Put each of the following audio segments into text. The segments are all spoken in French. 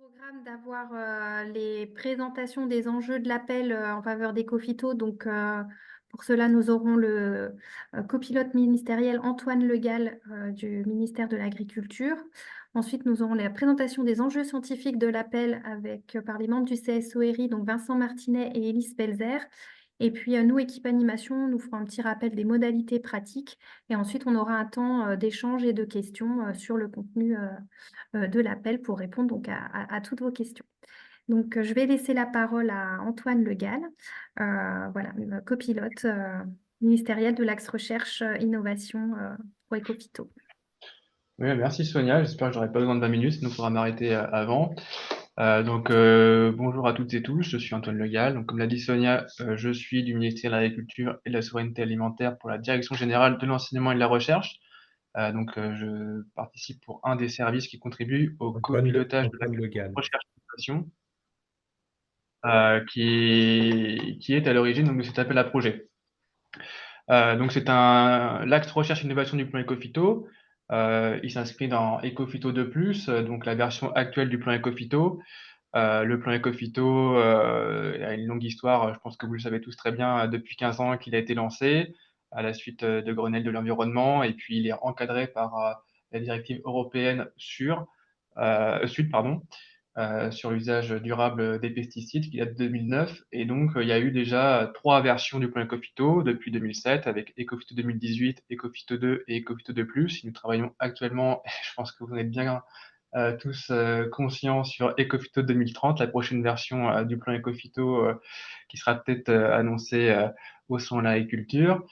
Programme d'avoir les présentations des enjeux de l'appel en faveur d'Ecofito. Donc, pour cela, nous aurons le copilote ministériel Antoine Legal du ministère de l'Agriculture. Ensuite, nous aurons la présentation des enjeux scientifiques de l'appel par les membres du CSORI, donc Vincent Martinet et Élise Pelzer. Et puis, nous, équipe animation, nous ferons un petit rappel des modalités pratiques. Et ensuite, on aura un temps d'échange et de questions sur le contenu de l'appel pour répondre donc à toutes vos questions. Donc, je vais laisser la parole à Antoine Legal, voilà, copilote ministériel de l'axe recherche innovation pour Ecofito. Oui, merci Sonia, j'espère que j'aurai pas besoin de 20 minutes, sinon il faudra m'arrêter avant. Bonjour à toutes et tous, je suis Antoine Legal. Donc, comme l'a dit Sonia, je suis du ministère de l'Agriculture et de la Souveraineté Alimentaire pour la Direction Générale de l'Enseignement et de la Recherche. Je participe pour un des services qui contribue au copilotage de Antoine l'action Legal. recherche et innovation, qui est à l'origine donc, de cet appel à projet. C'est l'axe recherche et innovation du plan Ecofito. Il s'inscrit dans Ecofito 2+, donc la version actuelle du plan Ecofito. Le plan Ecofito a une longue histoire, je pense que vous le savez tous très bien, depuis 15 ans qu'il a été lancé à la suite de Grenelle de l'environnement, et puis il est encadré par la directive européenne Sud, pardon, sur l'usage durable des pesticides qui date de 2009. Et donc, il y a eu déjà 3 versions du plan Ecofito depuis 2007 avec Ecofito 2018, Ecofito 2 et Ecofito 2+. Nous travaillons actuellement, je pense que vous en êtes bien tous conscients, sur Ecofito 2030, la prochaine version du plan Ecofito qui sera peut-être annoncée au sein de l'agriculture.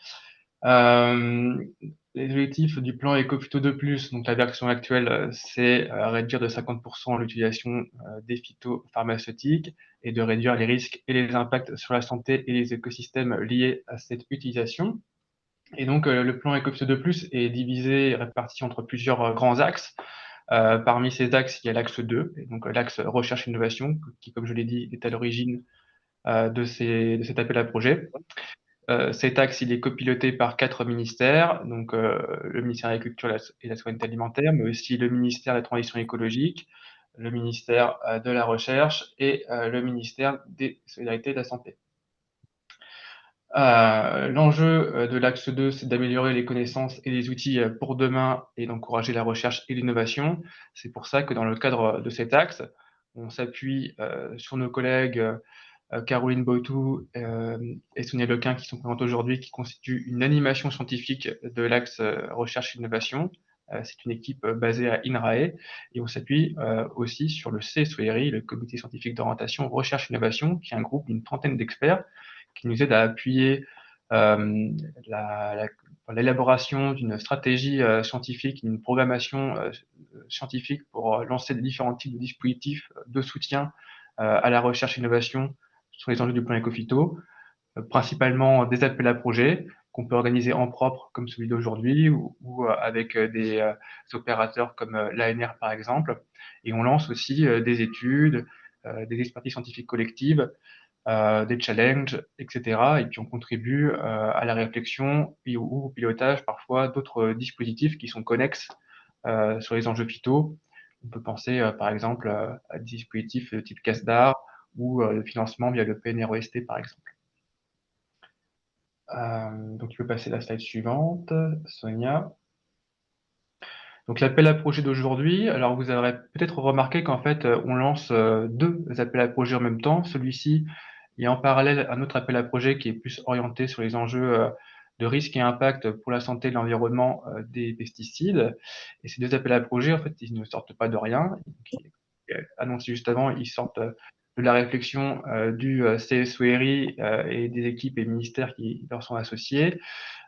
Les objectifs du plan Ecofito 2+, donc la version actuelle, c'est réduire de 50% l'utilisation des phytopharmaceutiques et de réduire les risques et les impacts sur la santé et les écosystèmes liés à cette utilisation. Et donc, le plan Ecofito 2+, est divisé et réparti entre plusieurs grands axes. Parmi ces axes, il y a l'axe 2, et donc l'axe recherche-innovation, qui, comme je l'ai dit, est à l'origine de cet appel à projet. Cet axe, il est copiloté par 4 ministères, donc le ministère de l'Agriculture et de la Souveraineté Alimentaire, mais aussi le ministère de la Transition écologique, le ministère de la Recherche et le ministère des Solidarités et de la Santé. L'enjeu de l'axe 2, c'est d'améliorer les connaissances et les outils pour demain et d'encourager la recherche et l'innovation. C'est pour ça que dans le cadre de cet axe, on s'appuie sur nos collègues Caroline Boitou et Sonia Lequin qui sont présentes aujourd'hui, qui constituent une animation scientifique de l'axe recherche-innovation. C'est une équipe basée à INRAE, et on s'appuie aussi sur le CSORI, le Comité scientifique d'orientation recherche-innovation, qui est un groupe d'une trentaine d'experts qui nous aide à appuyer l'élaboration d'une stratégie scientifique, d'une programmation scientifique pour lancer des différents types de dispositifs de soutien à la recherche-innovation sur les enjeux du plan Ecofito, principalement des appels à projets qu'on peut organiser en propre comme celui d'aujourd'hui ou avec des opérateurs comme l'ANR par exemple. Et on lance aussi des études, des expertises scientifiques collectives, des challenges, etc. Et puis on contribue à la réflexion ou au pilotage parfois d'autres dispositifs qui sont connexes sur les enjeux phyto. On peut penser par exemple à des dispositifs de type CASDAR ou le financement via le PNREST par exemple. Donc, tu peux passer la slide suivante, Sonia. Donc, l'appel à projet d'aujourd'hui, alors vous aurez peut-être remarqué qu'en fait, on lance 2 appels à projet en même temps. Celui-ci, il y a en parallèle un autre appel à projet qui est plus orienté sur les enjeux de risque et impact pour la santé et l'environnement des pesticides. Et ces 2 appels à projet, en fait, ils ne sortent pas de rien. Annoncé juste avant, ils sortent de la réflexion du CSORI et des équipes et ministères qui leur sont associés.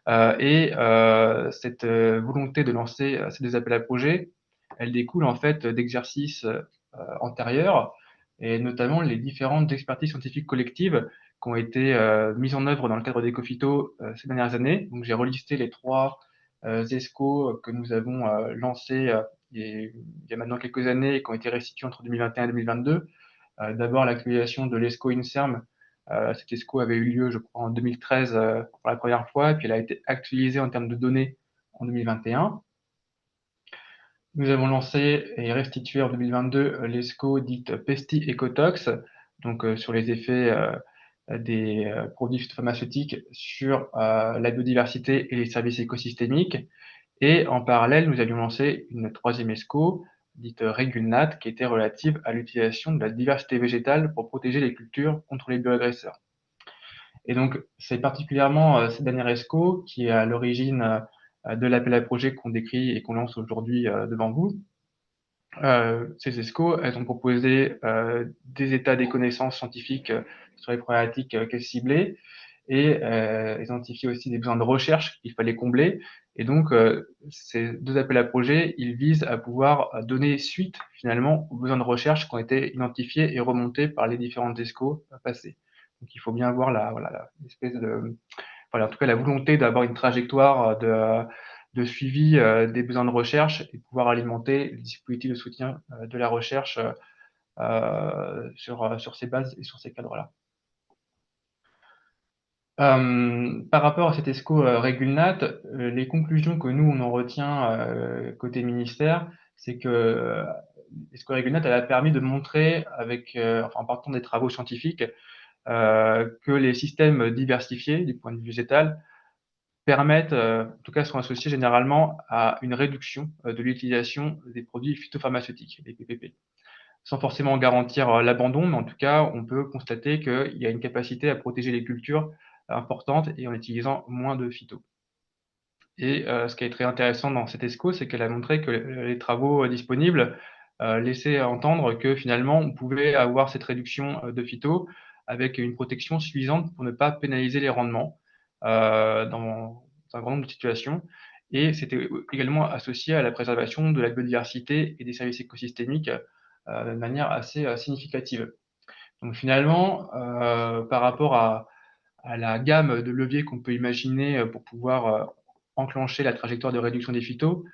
Cette volonté de lancer ces 2 appels à projets, elle découle en fait d'exercices antérieurs, et notamment les différentes expertises scientifiques collectives qui ont été mises en œuvre dans le cadre d'Ecofito ces dernières années. Donc j'ai relisté les 3 ESCO que nous avons lancés il y a maintenant quelques années et qui ont été restitués entre 2021 et 2022. D'abord l'actualisation de l'ESCO INSERM. Cette ESCO avait eu lieu, je crois, en 2013 pour la première fois, et puis elle a été actualisée en termes de données en 2021. Nous avons lancé et restitué en 2022 l'ESCO dite Pesti Ecotox, donc sur les effets des produits phytopharmaceutiques sur la biodiversité et les services écosystémiques. Et en parallèle, nous avions lancé une troisième ESCO, dite RegulNat, qui était relative à l'utilisation de la diversité végétale pour protéger les cultures contre les bioagresseurs. Et donc, c'est particulièrement cette dernière ESCO qui est à l'origine de l'appel à projet qu'on décrit et qu'on lance aujourd'hui devant vous. Ces ESCO, elles ont proposé des états des connaissances scientifiques sur les problématiques qu'elles ciblaient et identifié aussi des besoins de recherche qu'il fallait combler. Et donc, ces deux appels à projets, ils visent à pouvoir donner suite finalement aux besoins de recherche qui ont été identifiés et remontés par les différentes ESCO passées. Donc, il faut bien voir l'espèce de, voilà, en tout cas la volonté d'avoir une trajectoire de suivi des besoins de recherche et pouvoir alimenter les dispositifs de soutien de la recherche sur ces bases et sur ces cadres-là. Par rapport à cet ESCO RegulNat, les conclusions que nous, on en retient côté ministère, c'est que l'ESCO RegulNat, elle a permis de montrer, en partant des travaux scientifiques, que les systèmes diversifiés du point de vue végétal permettent, en tout cas sont associés généralement à une réduction de l'utilisation des produits phytopharmaceutiques, les PPP. Sans forcément garantir l'abandon, mais en tout cas, on peut constater qu'il y a une capacité à protéger les cultures importante et en utilisant moins de phyto. Et ce qui est très intéressant dans cette ESCO, c'est qu'elle a montré que les travaux disponibles laissaient entendre que finalement, on pouvait avoir cette réduction de phyto avec une protection suffisante pour ne pas pénaliser les rendements dans un grand nombre de situations. Et c'était également associé à la préservation de la biodiversité et des services écosystémiques de manière assez significative. Donc finalement, par rapport à la gamme de leviers qu'on peut imaginer pour pouvoir enclencher la trajectoire de réduction des phytos,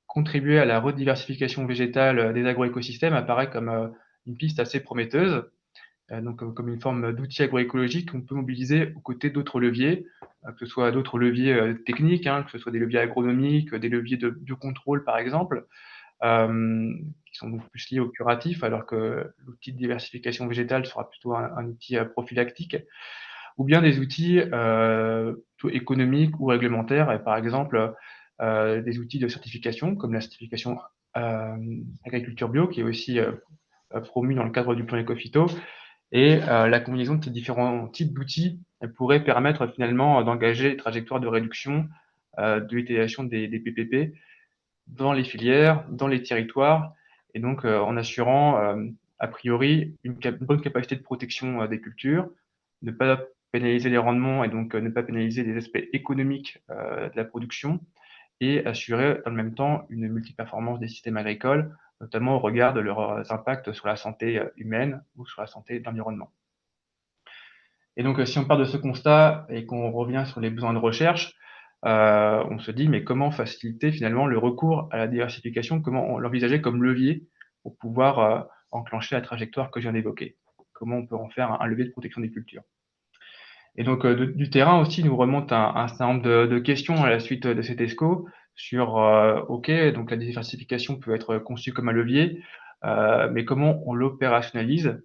contribuer à la rediversification végétale des agroécosystèmes apparaît comme une piste assez prometteuse, donc comme une forme d'outil agroécologique qu'on peut mobiliser aux côtés d'autres leviers, que ce soit d'autres leviers techniques, hein, que ce soit des leviers agronomiques, des leviers de biocontrôle par exemple, qui sont beaucoup plus liés au curatif, alors que l'outil de diversification végétale sera plutôt un outil prophylactique, ou bien des outils économiques ou réglementaires, et par exemple des outils de certification, comme la certification agriculture bio, qui est aussi promue dans le cadre du plan Ecophyto, et la combinaison de ces différents types d'outils pourrait permettre finalement d'engager des trajectoires de réduction de l'utilisation des PPP dans les filières, dans les territoires, et donc en assurant a priori une bonne capacité de protection des cultures, ne pas pénaliser les rendements et donc ne pas pénaliser les aspects économiques de la production, et assurer dans le même temps une multiperformance des systèmes agricoles, notamment au regard de leurs impacts sur la santé humaine ou sur la santé de l'environnement. Et donc, si on part de ce constat et qu'on revient sur les besoins de recherche, on se dit, mais comment faciliter finalement le recours à la diversification? Comment l'envisager comme levier pour pouvoir enclencher la trajectoire que je viens d'évoquer? Comment on peut en faire un levier de protection des cultures? Et donc, du terrain aussi, nous remonte un certain nombre de questions à la suite de cet ESCO sur, OK, donc la diversification peut être conçue comme un levier, mais comment on l'opérationnalise?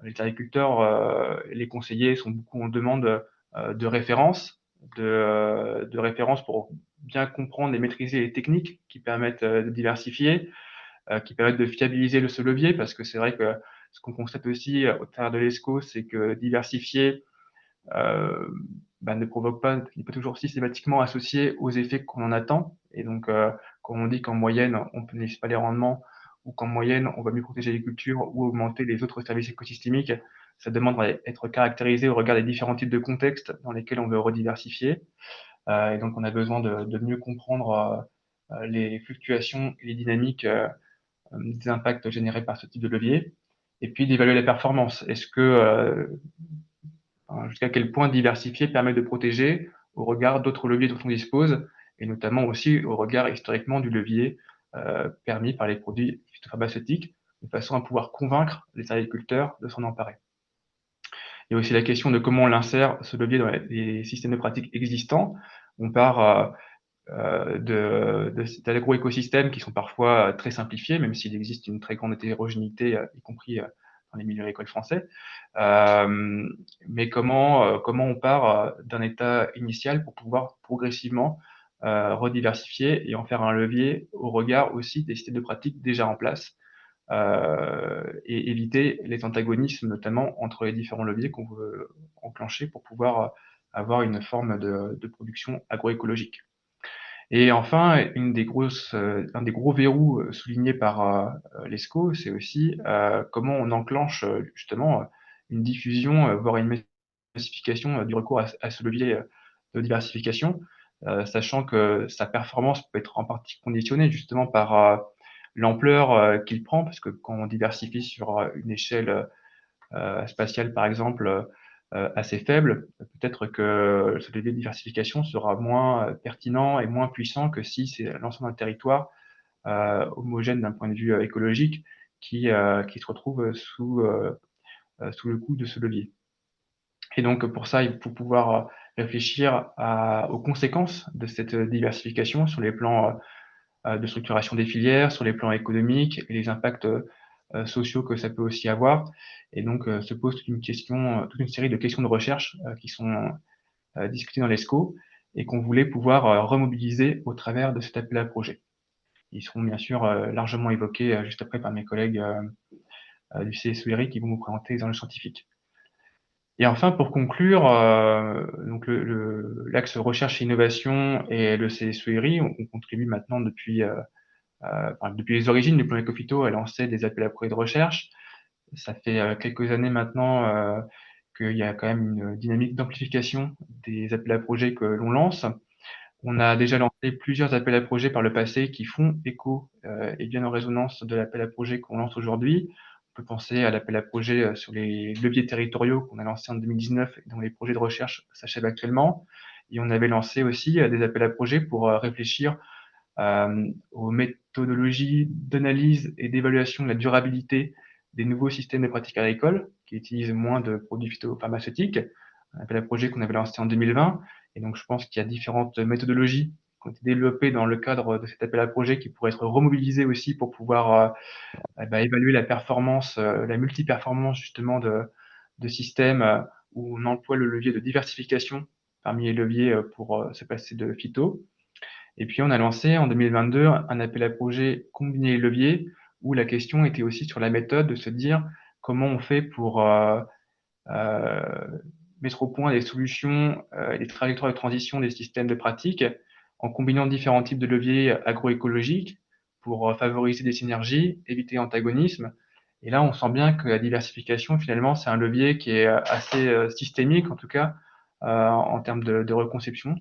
Les agriculteurs, les conseillers sont beaucoup en demande de références, de références pour bien comprendre et maîtriser les techniques qui permettent de diversifier, qui permettent de fiabiliser ce levier, parce que c'est vrai que ce qu'on constate aussi au travers de l'ESCO, c'est que diversifier euh, ne provoque pas, n'est pas toujours systématiquement associé aux effets qu'on en attend. Et donc, quand on dit qu'en moyenne, on ne pénalise pas les rendements, ou qu'en moyenne, on va mieux protéger les cultures ou augmenter les autres services écosystémiques, ça demande à être caractérisé au regard des différents types de contextes dans lesquels on veut rediversifier. Et donc, on a besoin de mieux comprendre les fluctuations et les dynamiques des impacts générés par ce type de levier. Et puis d'évaluer la performance. Est-ce que jusqu'à quel point diversifier permet de protéger au regard d'autres leviers dont on dispose, et notamment aussi au regard historiquement du levier permis par les produits phytopharmaceutiques, de façon à pouvoir convaincre les agriculteurs de s'en emparer. Il y a aussi la question de comment on l'insère, ce levier, dans les systèmes de pratique existants. On part cet agroécosystème qui sont parfois très simplifiés, même s'il existe une très grande hétérogénéité, y compris dans les milieux agricoles français. Mais comment on part d'un état initial pour pouvoir progressivement rediversifier et en faire un levier au regard aussi des systèmes de pratiques déjà en place, et éviter les antagonismes, notamment entre les différents leviers qu'on veut enclencher pour pouvoir avoir une forme de production agroécologique. Et enfin, un des gros verrous soulignés par l'ESCO, c'est aussi comment on enclenche justement une diffusion, voire une massification du recours à ce levier de diversification, sachant que sa performance peut être en partie conditionnée justement par l'ampleur qu'il prend, parce que quand on diversifie sur une échelle spatiale, par exemple, assez faible, peut-être que ce levier de diversification sera moins pertinent et moins puissant que si c'est l'ensemble d'un territoire homogène d'un point de vue écologique qui se retrouve sous le coup de ce levier. Et donc pour ça, il faut pouvoir réfléchir aux conséquences de cette diversification sur les plans de structuration des filières, sur les plans économiques et les impacts sociaux que ça peut aussi avoir. Et donc se pose toute une série de questions de recherche qui sont discutées dans l'ESCO et qu'on voulait pouvoir remobiliser au travers de cet appel à projet. Ils seront bien sûr largement évoqués juste après par mes collègues du CSERI qui vont vous présenter les enjeux scientifiques. Et enfin, pour conclure, donc l'axe recherche et innovation et le CSERI, on contribue maintenant depuis les origines du plan Ecofito à lancer des appels à projets de recherche. Ça fait quelques années maintenant qu'il y a quand même une dynamique d'amplification des appels à projets que l'on lance. On a déjà lancé plusieurs appels à projets par le passé qui font écho et bien en résonance de l'appel à projet qu'on lance aujourd'hui. On peut penser à l'appel à projet sur les leviers territoriaux qu'on a lancé en 2019 et dont les projets de recherche s'achèvent actuellement. Et on avait lancé aussi des appels à projets pour réfléchir aux méthodologies d'analyse et d'évaluation de la durabilité des nouveaux systèmes de pratiques agricoles qui utilisent moins de produits phytopharmaceutiques, un appel à projet qu'on avait lancé en 2020. Et donc, je pense qu'il y a différentes méthodologies qui ont été développées dans le cadre de cet appel à projet qui pourraient être remobilisées aussi pour pouvoir évaluer la performance, la multiperformance justement de systèmes où on emploie le levier de diversification parmi les leviers pour se passer de phyto. Et puis, on a lancé en 2022 un appel à projet combiné levier où la question était aussi sur la méthode de se dire comment on fait pour euh, mettre au point des solutions et des trajectoires de transition des systèmes de pratique en combinant différents types de leviers agroécologiques pour favoriser des synergies, éviter l'antagonisme. Et là, on sent bien que la diversification, finalement, c'est un levier qui est assez systémique, en tout cas, en termes de reconception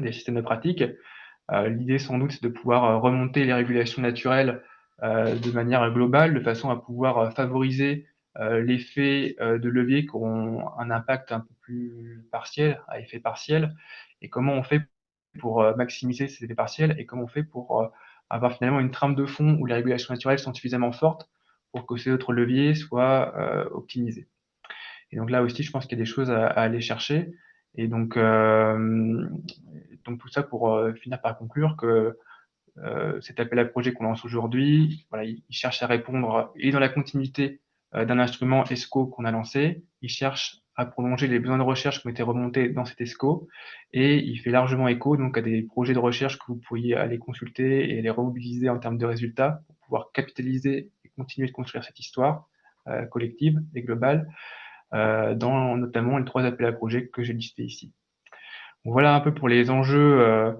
des systèmes de pratique. L'idée, sans doute, c'est de pouvoir remonter les régulations naturelles de manière globale, de façon à pouvoir favoriser l'effet de levier qui auront un impact un peu plus partiel, à effet partiel, et comment on fait pour maximiser ces effets partiels, et comment on fait pour avoir finalement une trame de fond où les régulations naturelles sont suffisamment fortes pour que ces autres leviers soient optimisés. Et donc là aussi, je pense qu'il y a des choses à aller chercher. Et donc tout ça pour finir par conclure que cet appel à projet qu'on lance aujourd'hui, voilà, il cherche à répondre, il est dans la continuité d'un instrument ESCO qu'on a lancé, il cherche à prolonger les besoins de recherche qui ont été remontés dans cet ESCO, et il fait largement écho donc à des projets de recherche que vous pourriez aller consulter et les remobiliser en termes de résultats pour pouvoir capitaliser et continuer de construire cette histoire collective et globale, dans notamment les 3 appels à projets que j'ai listés ici. Donc voilà un peu pour les enjeux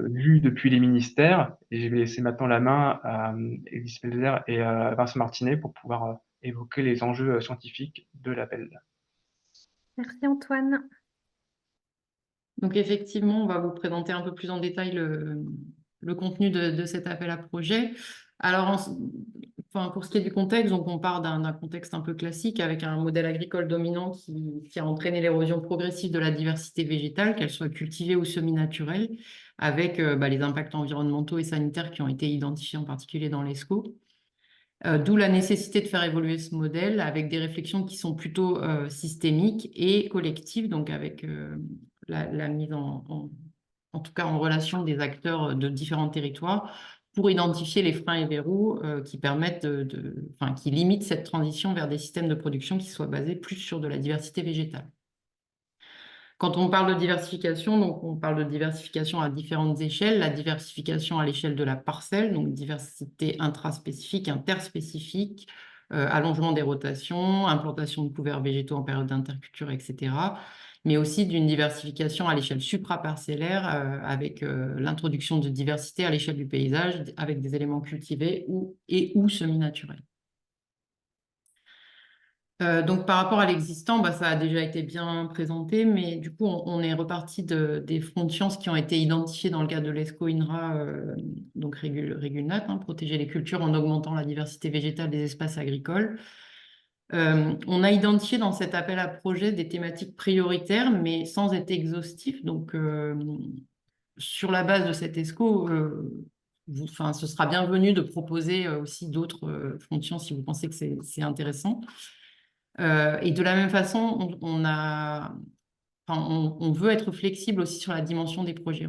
vus depuis les ministères. Et je vais laisser maintenant la main à Élise Pelzer et à Vincent Martinet pour pouvoir évoquer les enjeux scientifiques de l'appel. Merci Antoine. Donc effectivement, on va vous présenter un peu plus en détail le contenu de cet appel à projet. Alors, pour ce qui est du contexte, donc on part d'un contexte un peu classique avec un modèle agricole dominant qui a entraîné l'érosion progressive de la diversité végétale, qu'elle soit cultivée ou semi-naturelle, avec les impacts environnementaux et sanitaires qui ont été identifiés en particulier dans l'ESCO. D'où la nécessité de faire évoluer ce modèle avec des réflexions qui sont plutôt systémiques et collectives, donc avec la mise en tout cas en relation des acteurs de différents territoires, pour identifier les freins et verrous qui permettent qui limitent cette transition vers des systèmes de production qui soient basés plus sur de la diversité végétale. Quand on parle de diversification, donc on parle de diversification à différentes échelles. La diversification à l'échelle de la parcelle, donc diversité intraspécifique, interspécifique, allongement des rotations, implantation de couverts végétaux en période d'interculture, etc. Mais aussi d'une diversification à l'échelle supraparcellaire avec l'introduction de diversité à l'échelle du paysage avec des éléments cultivés ou semi-naturels. Donc par rapport à l'existant, ça a déjà été bien présenté, mais du coup on est reparti des fronts de sciences qui ont été identifiés dans le cadre de l'ESCO-INRA, donc Régulnat, protéger les cultures en augmentant la diversité végétale des espaces agricoles. On a identifié dans cet appel à projet des thématiques prioritaires, mais sans être exhaustif. Donc sur la base de cet ESCO, ce sera bienvenu de proposer aussi d'autres fronts de sciences si vous pensez que c'est intéressant. Et de la même façon, on veut être flexible aussi sur la dimension des projets.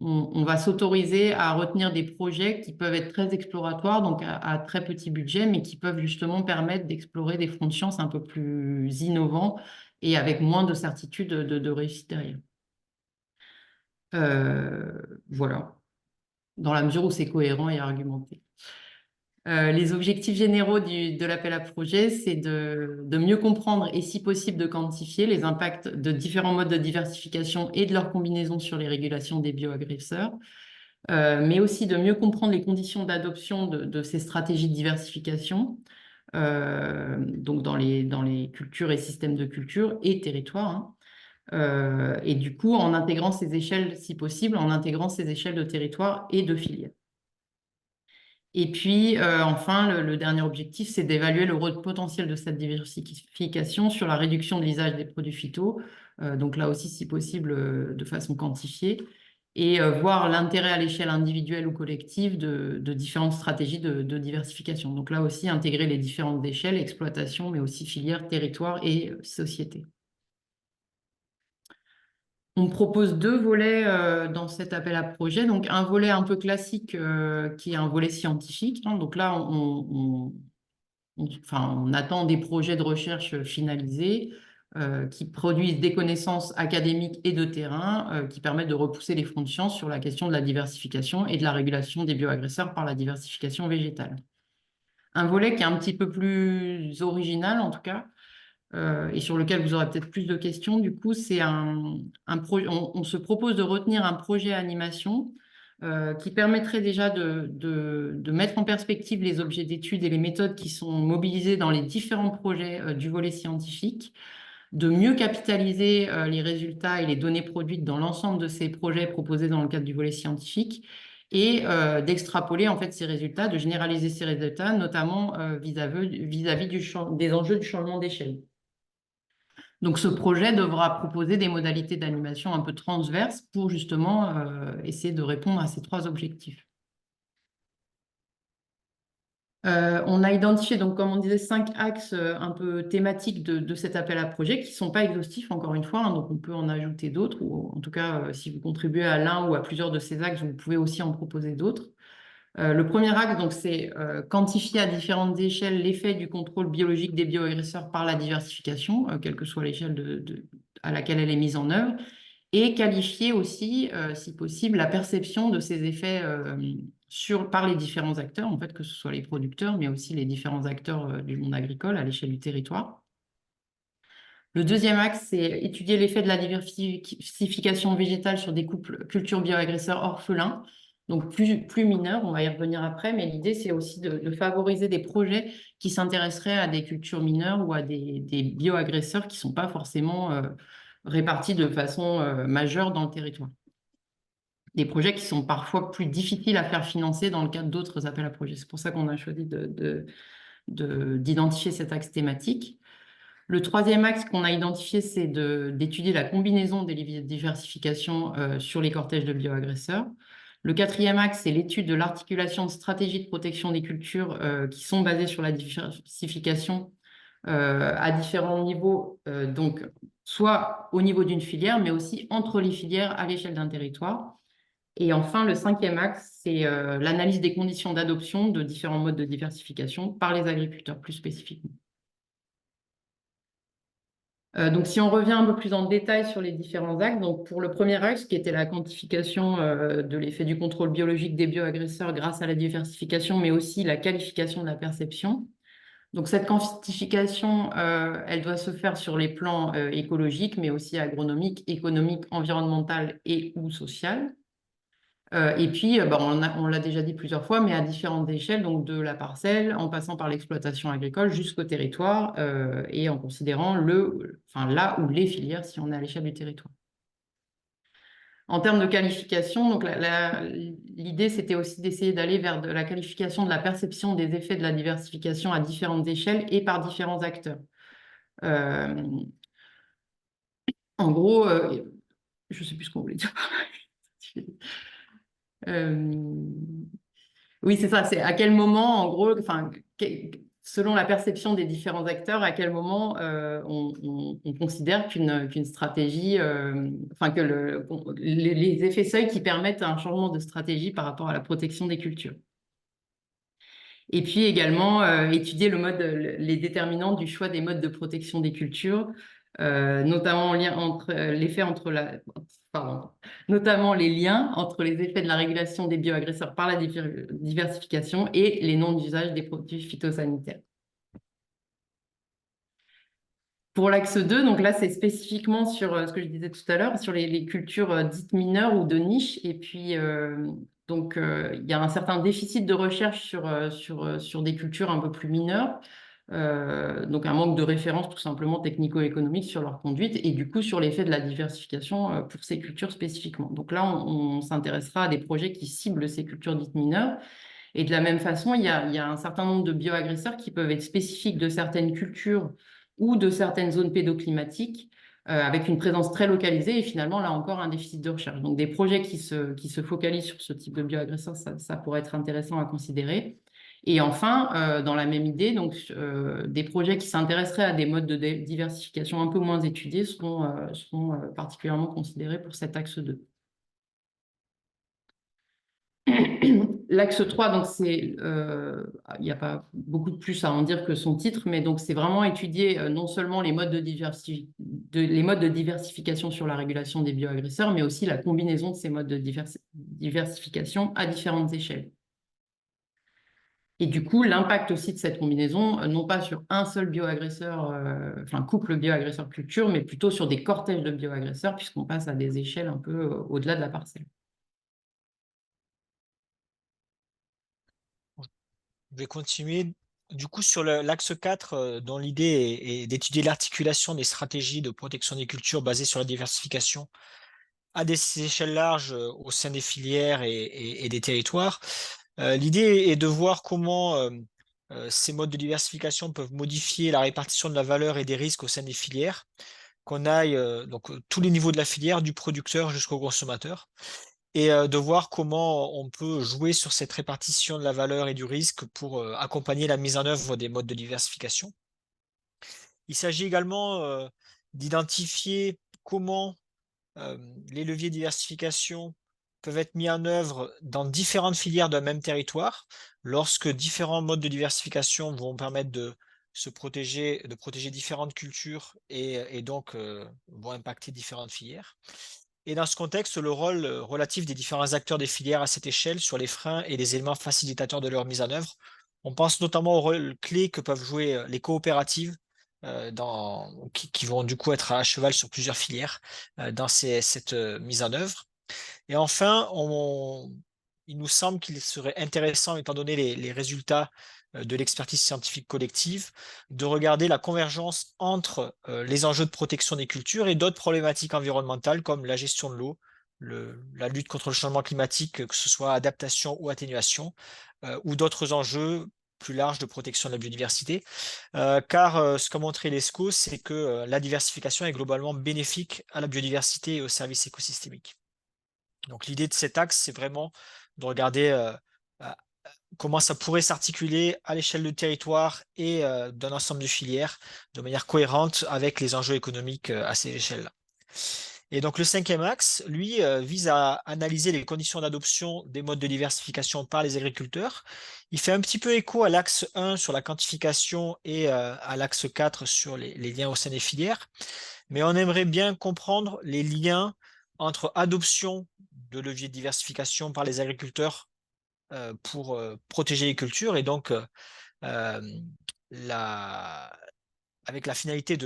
On va s'autoriser à retenir des projets qui peuvent être très exploratoires, donc à très petit budget, mais qui peuvent justement permettre d'explorer des fronts de sciences un peu plus innovants et avec moins de certitude de réussite derrière. Voilà, dans la mesure où c'est cohérent et argumenté. Les objectifs généraux de l'appel à projet, c'est de mieux comprendre et si possible de quantifier les impacts de différents modes de diversification et de leur combinaison sur les régulations des bioagresseurs, mais aussi de mieux comprendre les conditions d'adoption de ces stratégies de diversification, donc dans les cultures et systèmes de culture et territoires. Et du coup, en intégrant ces échelles, si possible, en intégrant ces échelles de territoire et de filières. Et puis, enfin, le dernier objectif, c'est d'évaluer le rôle potentiel de cette diversification sur la réduction de l'usage des produits phyto, donc là aussi, si possible, de façon quantifiée, et voir l'intérêt à l'échelle individuelle ou collective de différentes stratégies de diversification. Donc là aussi, intégrer les différentes échelles, exploitation, mais aussi filières, territoires et sociétés. On propose 2 volets dans cet appel à projet. Donc, un volet un peu classique qui est un volet scientifique. Donc là, on attend des projets de recherche finalisés qui produisent des connaissances académiques et de terrain qui permettent de repousser les fronts de sciences sur la question de la diversification et de la régulation des bioagresseurs par la diversification végétale. Un volet qui est un petit peu plus original, en tout cas, et sur lequel vous aurez peut-être plus de questions, du coup, c'est on se propose de retenir un projet animation qui permettrait déjà de mettre en perspective les objets d'études et les méthodes qui sont mobilisés dans les différents projets du volet scientifique, de mieux capitaliser les résultats et les données produites dans l'ensemble de ces projets proposés dans le cadre du volet scientifique, et d'extrapoler en fait ces résultats, de généraliser ces résultats, notamment vis-à-vis des enjeux du changement d'échelle. Donc, ce projet devra proposer des modalités d'animation un peu transverses pour justement essayer de répondre à ces 3 objectifs. On a identifié, donc, comme on disait, 5 axes un peu thématiques de cet appel à projet qui ne sont pas exhaustifs, encore une fois, donc on peut en ajouter d'autres, ou en tout cas, si vous contribuez à l'un ou à plusieurs de ces axes, vous pouvez aussi en proposer d'autres. Le premier axe, donc, c'est quantifier à différentes échelles l'effet du contrôle biologique des bioagresseurs par la diversification, quelle que soit l'échelle à laquelle elle est mise en œuvre, et qualifier aussi, si possible, la perception de ces effets par les différents acteurs, en fait, que ce soit les producteurs, mais aussi les différents acteurs du monde agricole à l'échelle du territoire. Le deuxième axe, c'est étudier l'effet de la diversification végétale sur des cultures bioagresseurs orphelins, donc plus mineurs, on va y revenir après, mais l'idée, c'est aussi de favoriser des projets qui s'intéresseraient à des cultures mineures ou à des bioagresseurs qui ne sont pas forcément répartis de façon majeure dans le territoire. Des projets qui sont parfois plus difficiles à faire financer dans le cadre d'autres appels à projets. C'est pour ça qu'on a choisi d'identifier cet axe thématique. Le troisième axe qu'on a identifié, c'est d'étudier la combinaison des leviers de diversification sur les cortèges de bioagresseurs. Le quatrième axe, c'est l'étude de l'articulation de stratégies de protection des cultures qui sont basées sur la diversification à différents niveaux, donc soit au niveau d'une filière, mais aussi entre les filières à l'échelle d'un territoire. Et enfin, le cinquième axe, c'est l'analyse des conditions d'adoption de différents modes de diversification par les agriculteurs plus spécifiquement. Donc, si on revient un peu plus en détail sur les différents axes, donc pour le premier axe, qui était la quantification de l'effet du contrôle biologique des bioagresseurs grâce à la diversification, mais aussi la qualification de la perception. Donc, cette quantification, elle doit se faire sur les plans écologiques, mais aussi agronomiques, économiques, environnemental et ou social. Et puis, on l'a déjà dit plusieurs fois, mais à différentes échelles, donc de la parcelle, en passant par l'exploitation agricole jusqu'au territoire, et en considérant là ou les filières si on est à l'échelle du territoire. En termes de qualification, donc l'idée, c'était aussi d'essayer d'aller vers la qualification de la perception des effets de la diversification à différentes échelles et par différents acteurs. En gros, je ne sais plus ce qu'on voulait dire. Oui, c'est ça. C'est à quel moment, en gros, selon la perception des différents acteurs, à quel moment on considère qu'une stratégie, que les effets seuils qui permettent un changement de stratégie par rapport à la protection des cultures. Et puis également étudier les déterminants du choix des modes de protection des cultures, notamment notamment les liens entre les effets de la régulation des bioagresseurs par la diversification et les noms d'usage des produits phytosanitaires. Pour l'axe 2, donc là, c'est spécifiquement sur ce que je disais tout à l'heure, sur les cultures dites mineures ou de niche. Et puis, il y a un certain déficit de recherche sur des cultures un peu plus mineures. Donc, un manque de références tout simplement technico-économiques sur leur conduite et du coup sur l'effet de la diversification pour ces cultures spécifiquement. Donc là, on s'intéressera à des projets qui ciblent ces cultures dites mineures. Et de la même façon, il y a un certain nombre de bioagresseurs qui peuvent être spécifiques de certaines cultures ou de certaines zones pédoclimatiques, avec une présence très localisée et finalement, là encore, un déficit de recherche. Donc, des projets qui se focalisent sur ce type de bioagresseurs, ça pourrait être intéressant à considérer. Et enfin, dans la même idée, donc, des projets qui s'intéresseraient à des modes de diversification un peu moins étudiés seront particulièrement considérés pour cet axe 2. L'axe 3, donc il n'y a pas beaucoup de plus à en dire que son titre, mais donc c'est vraiment étudier non seulement les modes de diversification sur la régulation des bioagresseurs, mais aussi la combinaison de ces modes de diversification à différentes échelles. Et du coup, l'impact aussi de cette combinaison, non pas sur un seul bioagresseur, couple bioagresseur-culture, mais plutôt sur des cortèges de bioagresseurs, puisqu'on passe à des échelles un peu au-delà de la parcelle. Je vais continuer. Du coup, sur l'axe 4, dont l'idée est d'étudier l'articulation des stratégies de protection des cultures basées sur la diversification à des échelles larges au sein des filières et des territoires. L'idée est de voir comment ces modes de diversification peuvent modifier la répartition de la valeur et des risques au sein des filières, qu'on aille donc tous les niveaux de la filière, du producteur jusqu'au consommateur, et de voir comment on peut jouer sur cette répartition de la valeur et du risque pour accompagner la mise en œuvre des modes de diversification. Il s'agit également d'identifier comment les leviers de diversification peuvent être mis en œuvre dans différentes filières d'un même territoire, lorsque différents modes de diversification vont permettre de protéger différentes cultures et donc vont impacter différentes filières. Et dans ce contexte, le rôle relatif des différents acteurs des filières à cette échelle sur les freins et les éléments facilitateurs de leur mise en œuvre. On pense notamment au rôle clé que peuvent jouer les coopératives qui vont du coup être à cheval sur plusieurs filières dans cette mise en œuvre. Et enfin, il nous semble qu'il serait intéressant, étant donné les résultats de l'expertise scientifique collective, de regarder la convergence entre les enjeux de protection des cultures et d'autres problématiques environnementales comme la gestion de l'eau, la lutte contre le changement climatique, que ce soit adaptation ou atténuation, ou d'autres enjeux plus larges de protection de la biodiversité. Car ce qu'a montré l'ESCO, c'est que la diversification est globalement bénéfique à la biodiversité et aux services écosystémiques. Donc l'idée de cet axe, c'est vraiment de regarder comment ça pourrait s'articuler à l'échelle du territoire et d'un ensemble de filières de manière cohérente avec les enjeux économiques à ces échelles-là. Et donc le cinquième axe, lui, vise à analyser les conditions d'adoption des modes de diversification par les agriculteurs. Il fait un petit peu écho à l'axe 1 sur la quantification et à l'axe 4 sur les liens au sein des filières. Mais on aimerait bien comprendre les liens entre adoption de leviers de diversification par les agriculteurs pour protéger les cultures et donc avec la finalité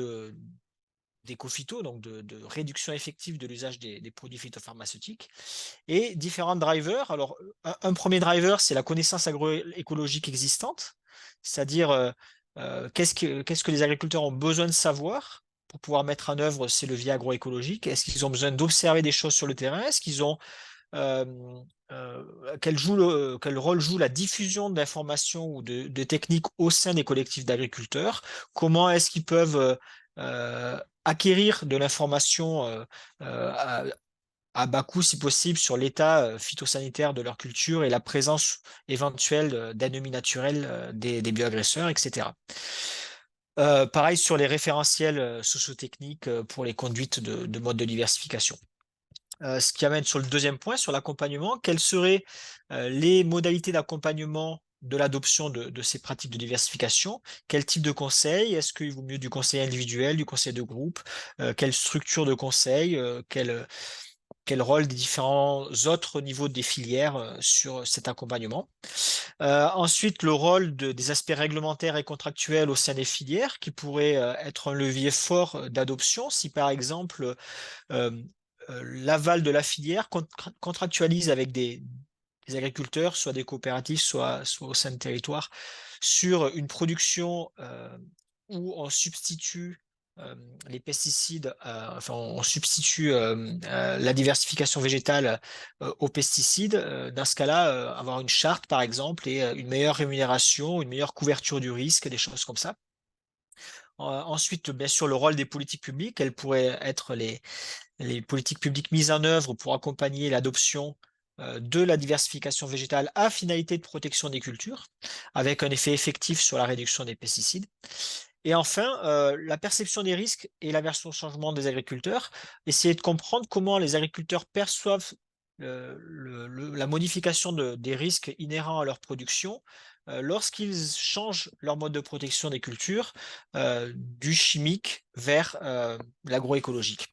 d'éco-phyto, donc de réduction effective de l'usage des produits phytopharmaceutiques, et différents drivers. Alors, un premier driver, c'est la connaissance agroécologique existante, c'est-à-dire qu'est-ce que les agriculteurs ont besoin de savoir pour pouvoir mettre en œuvre ces leviers agroécologiques. Est-ce qu'ils ont besoin d'observer des choses sur le terrain? Est-ce qu'ils ont euh, quel rôle joue la diffusion d'informations ou de techniques au sein des collectifs d'agriculteurs? Comment est-ce qu'ils peuvent acquérir de l'information à bas coût, si possible, sur l'état phytosanitaire de leur culture et la présence éventuelle d'ennemis naturels des bioagresseurs, etc. Pareil sur les référentiels sociotechniques pour les conduites de modes de diversification. Ce qui amène sur le deuxième point, sur l'accompagnement. Quelles seraient les modalités d'accompagnement de l'adoption de ces pratiques de diversification? Quel type de conseil? Est-ce qu'il vaut mieux du conseil individuel, du conseil de groupe? Quelle structure de conseil? Quel rôle des différents autres niveaux des filières sur cet accompagnement? Ensuite, le rôle des aspects réglementaires et contractuels au sein des filières, qui pourraient être un levier fort d'adoption si, par exemple, euh, l'aval de la filière contractualise avec des agriculteurs, soit des coopératives, soit au sein de territoire, sur une production où on substitue les pesticides, enfin on substitue la diversification végétale aux pesticides. Dans ce cas-là, avoir une charte par exemple et une meilleure rémunération, une meilleure couverture du risque, des choses comme ça. Ensuite, bien sûr, le rôle des politiques publiques, quelles pourraient être les politiques publiques mises en œuvre pour accompagner l'adoption de la diversification végétale à finalité de protection des cultures, avec un effet effectif sur la réduction des pesticides. Et enfin, la perception des risques et l'aversion au changement des agriculteurs, essayer de comprendre comment les agriculteurs perçoivent la modification des risques inhérents à leur production lorsqu'ils changent leur mode de protection des cultures du chimique vers l'agroécologique.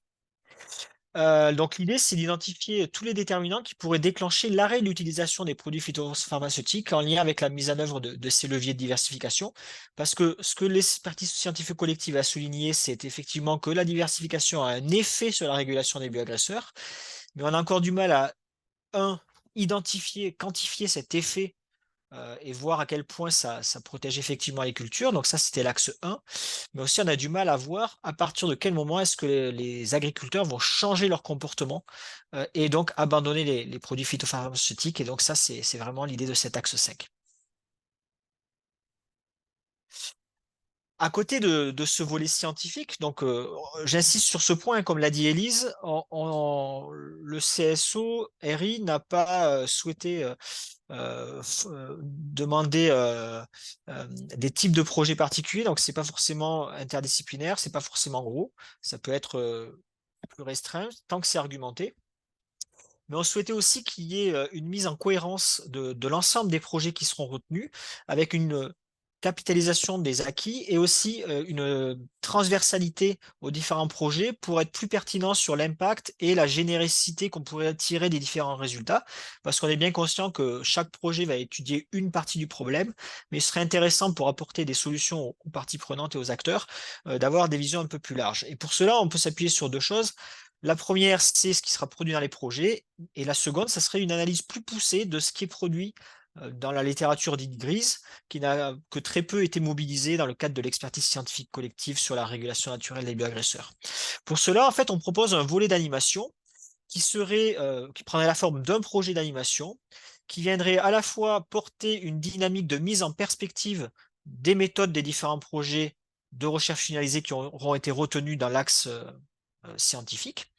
Donc l'idée, c'est d'identifier tous les déterminants qui pourraient déclencher l'arrêt de l'utilisation des produits phytopharmaceutiques en lien avec la mise en œuvre de ces leviers de diversification. Parce que ce que l'expertise scientifique collective a souligné, c'est effectivement que la diversification a un effet sur la régulation des bioagresseurs, mais on a encore du mal à, identifier, quantifier cet effet et voir à quel point ça protège effectivement les cultures. Donc ça, c'était l'axe 1. Mais aussi, on a du mal à voir à partir de quel moment est-ce que les agriculteurs vont changer leur comportement et donc abandonner les produits phytopharmaceutiques. Et donc ça, c'est vraiment l'idée de cet axe 5. À côté de ce volet scientifique, donc j'insiste sur ce point, comme l'a dit Élise, le CSO RI n'a pas souhaité demander des types de projets particuliers, donc c'est pas forcément interdisciplinaire, c'est pas forcément gros, ça peut être plus restreint tant que c'est argumenté. Mais on souhaitait aussi qu'il y ait une mise en cohérence de l'ensemble des projets qui seront retenus, avec une capitalisation des acquis et aussi une transversalité aux différents projets pour être plus pertinent sur l'impact et la générosité qu'on pourrait tirer des différents résultats. Parce qu'on est bien conscient que chaque projet va étudier une partie du problème, mais ce serait intéressant pour apporter des solutions aux parties prenantes et aux acteurs d'avoir des visions un peu plus larges. Et pour cela, on peut s'appuyer sur deux choses. La première, c'est ce qui sera produit dans les projets, et la seconde, ça serait une analyse plus poussée de ce qui est produit dans la littérature dite grise, qui n'a que très peu été mobilisée dans le cadre de l'expertise scientifique collective sur la régulation naturelle des bioagresseurs. Pour cela, en fait, on propose un volet d'animation qui prendrait la forme d'un projet d'animation, qui viendrait à la fois porter une dynamique de mise en perspective des méthodes des différents projets de recherche finalisés qui auront été retenus dans l'axe scientifique,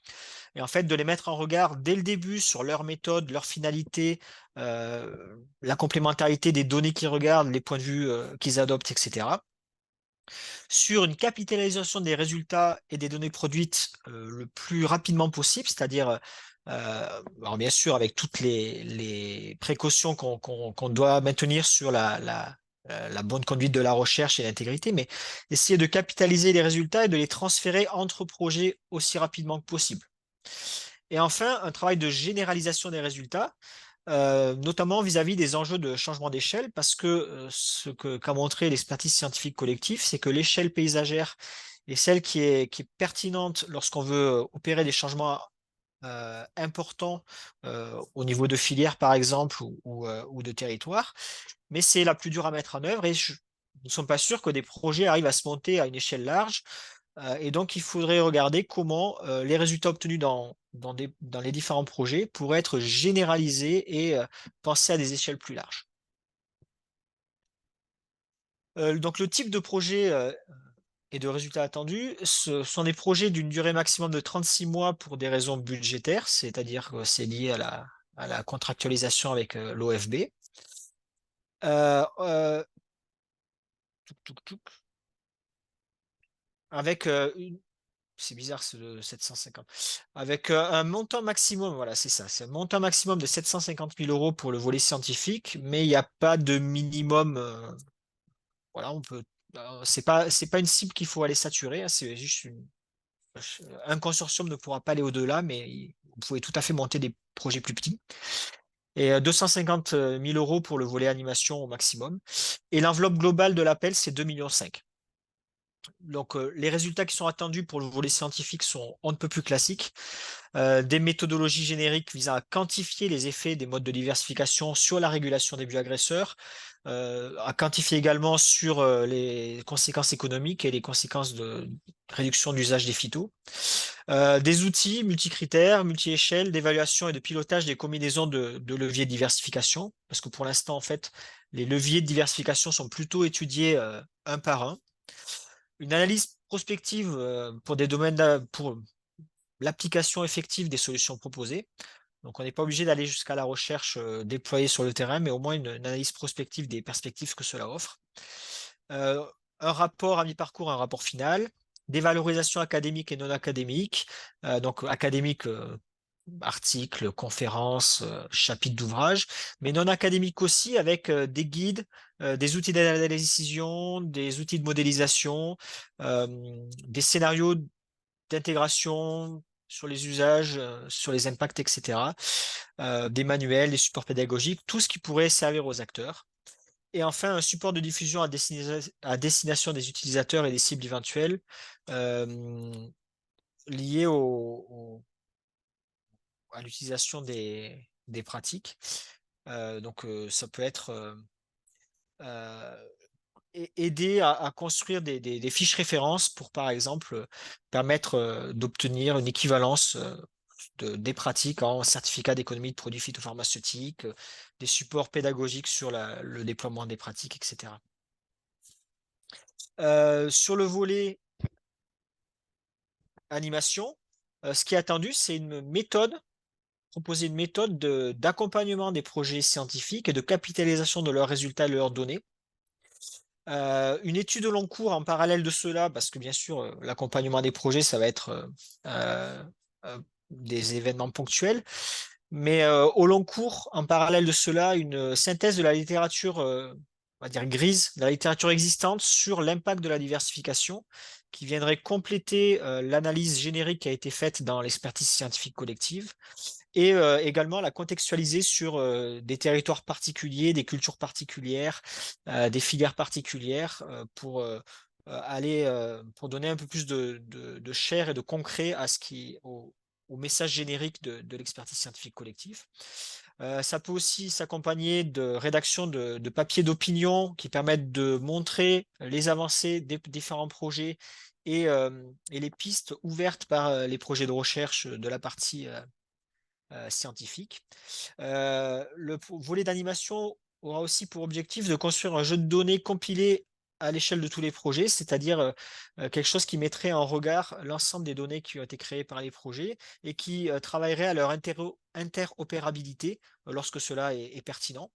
et en fait de les mettre en regard dès le début sur leur méthode, leur finalité, la complémentarité des données qu'ils regardent, les points de vue qu'ils adoptent, etc. Sur une capitalisation des résultats et des données produites le plus rapidement possible, c'est-à-dire, alors bien sûr, avec toutes les précautions qu'on doit maintenir sur la bonne conduite de la recherche et l'intégrité, mais essayer de capitaliser les résultats et de les transférer entre projets aussi rapidement que possible. Et enfin, un travail de généralisation des résultats, notamment vis-à-vis des enjeux de changement d'échelle, parce que qu'a montré l'expertise scientifique collective, c'est que l'échelle paysagère est celle qui est pertinente lorsqu'on veut opérer des changements importants au niveau de filières, par exemple, ou de territoire, mais c'est la plus dure à mettre en œuvre et nous ne sommes pas sûrs que des projets arrivent à se monter à une échelle large. Et donc, il faudrait regarder comment les résultats obtenus dans les différents projets pourraient être généralisés et penser à des échelles plus larges. Donc, le type de projet et de résultats attendus, ce sont des projets d'une durée maximum de 36 mois pour des raisons budgétaires, c'est-à-dire que c'est lié à la contractualisation avec l'OFB. Euh, euh, touc, touc, touc. Avec c'est bizarre ce 750. Avec un montant maximum, voilà, c'est ça. C'est un montant maximum de 750 000 euros pour le volet scientifique, mais il n'y a pas de minimum. Voilà, on peut. C'est pas une cible qu'il faut aller saturer, hein, c'est juste un consortium ne pourra pas aller au-delà, mais vous pouvez tout à fait monter des projets plus petits. Et 250 000 euros pour le volet animation au maximum. Et l'enveloppe globale de l'appel, c'est 2,5 millions. Donc, les résultats qui sont attendus pour le volet scientifique sont on ne peut plus classiques. Des méthodologies génériques visant à quantifier les effets des modes de diversification sur la régulation des bioagresseurs, à quantifier également sur les conséquences économiques et les conséquences de réduction d'usage des phytos. Des outils multicritères, multi-échelles d'évaluation et de pilotage des combinaisons de leviers de diversification, parce que pour l'instant, en fait, les leviers de diversification sont plutôt étudiés un par un. Une analyse prospective pour des domaines pour l'application effective des solutions proposées. Donc, on n'est pas obligé d'aller jusqu'à la recherche déployée sur le terrain, mais au moins une analyse prospective des perspectives que cela offre. Un rapport à mi-parcours, un rapport final, des valorisations académiques et non académiques. Donc, académiques, articles, conférences, chapitres d'ouvrages, mais non académiques aussi avec des guides, des outils d'analyse de décision, des outils de modélisation, des scénarios d'intégration sur les usages, sur les impacts, etc. Des manuels, des supports pédagogiques, tout ce qui pourrait servir aux acteurs. Et enfin, un support de diffusion à destination des utilisateurs et des cibles éventuelles liés à l'utilisation des pratiques. Donc, ça peut être aider à construire des fiches références pour, par exemple, permettre d'obtenir une équivalence des pratiques en certificat d'économie de produits phytopharmaceutiques, des supports pédagogiques sur le déploiement des pratiques, etc. Sur le volet animation, ce qui est attendu, c'est proposer une méthode d'accompagnement des projets scientifiques et de capitalisation de leurs résultats et de leurs données. Une étude au long cours en parallèle de cela, parce que bien sûr, l'accompagnement des projets, ça va être des événements ponctuels, mais au long cours, en parallèle de cela, une synthèse de la littérature, on va dire grise, de la littérature existante sur l'impact de la diversification, qui viendrait compléter l'analyse générique qui a été faite dans l'expertise scientifique collective, et également la contextualiser sur des territoires particuliers, des cultures particulières, des filières particulières, pour donner un peu plus de chair et de concret au message générique de l'expertise scientifique collective. Ça peut aussi s'accompagner de rédaction de papiers d'opinion qui permettent de montrer les avancées des différents projets et les pistes ouvertes par les projets de recherche de la partie scientifique. Le volet d'animation aura aussi pour objectif de construire un jeu de données compilé à l'échelle de tous les projets, c'est-à-dire quelque chose qui mettrait en regard l'ensemble des données qui ont été créées par les projets et qui travaillerait à leur interopérabilité lorsque cela est pertinent.